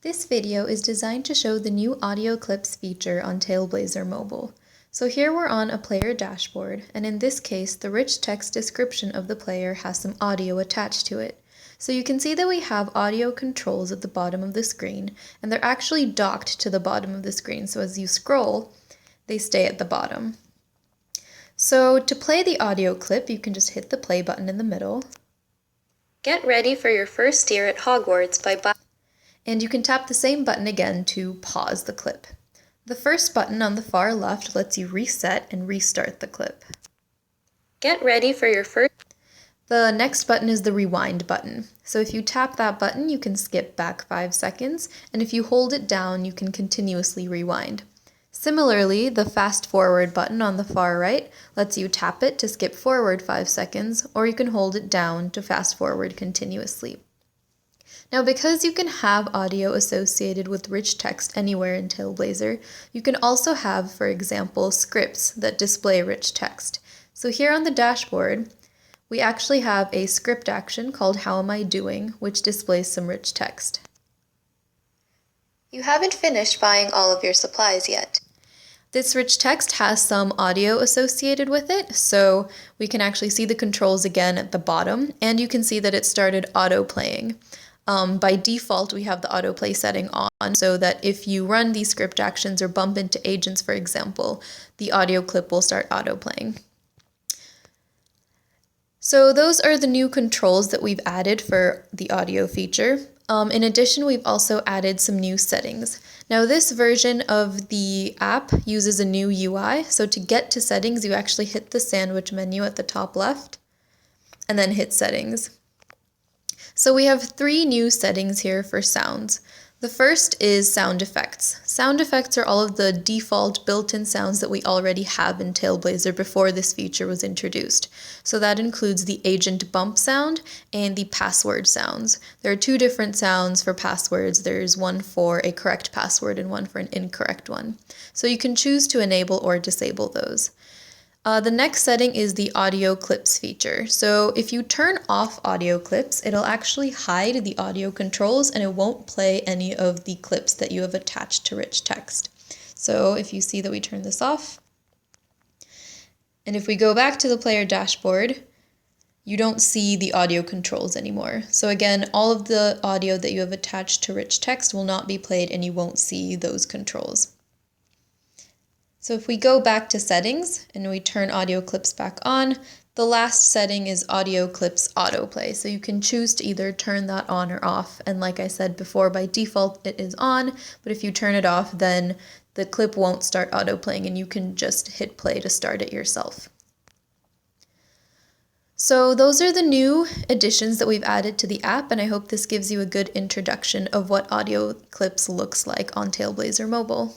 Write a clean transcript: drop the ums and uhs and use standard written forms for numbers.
This video is designed to show the new audio clips feature on TaleBlazer Mobile. So here we're on a player dashboard, and in this case, the rich text description of the player has some audio attached to it. So you can see that we have audio controls at the bottom of the screen, and they're actually docked to the bottom of the screen, so as you scroll, they stay at the bottom. So to play the audio clip, you can just hit the play button in the middle. Get ready for your first year at Hogwarts by And you can tap the same button again to pause the clip. The first button on the far left lets you reset and restart the clip. Get ready for your first. The next button is the rewind button. So if you tap that button, you can skip back 5 seconds, and if you hold it down, you can continuously rewind. Similarly, the fast forward button on the far right lets you tap it to skip forward 5 seconds, or you can hold it down to fast forward continuously. Now, because you can have audio associated with rich text anywhere in TaleBlazer, you can also have, for example, scripts that display rich text. So here on the dashboard, we actually have a script action called How Am I Doing, which displays some rich text. You haven't finished buying all of your supplies yet. This rich text has some audio associated with it, so we can actually see the controls again at the bottom, and you can see that it started auto-playing. By default, we have the autoplay setting on so that if you run these script actions or bump into agents, for example, the audio clip will start autoplaying. So those are the new controls that we've added for the audio feature. In addition, we've also added some new settings. Now, this version of the app uses a new UI. So to get to settings, you actually hit the sandwich menu at the top left and then hit settings. So we have 3 new settings here for sounds. The first is sound effects. Sound effects are all of the default built-in sounds that we already have in TaleBlazer before this feature was introduced. So that includes the agent bump sound and the password sounds. There are 2 different sounds for passwords. There's one for a correct password and one for an incorrect one. So you can choose to enable or disable those. The next setting is the audio clips feature. So if you turn off audio clips, it'll actually hide the audio controls and it won't play any of the clips that you have attached to rich text. So if you see that we turn this off, and if we go back to the player dashboard, you don't see the audio controls anymore. So again, all of the audio that you have attached to rich text will not be played and you won't see those controls. So if we go back to settings and we turn audio clips back on, the last setting is audio clips autoplay. So you can choose to either turn that on or off. And like I said before, by default it is on, but if you turn it off, then the clip won't start autoplaying and you can just hit play to start it yourself. So those are the new additions that we've added to the app, and I hope this gives you a good introduction of what audio clips looks like on TaleBlazer Mobile.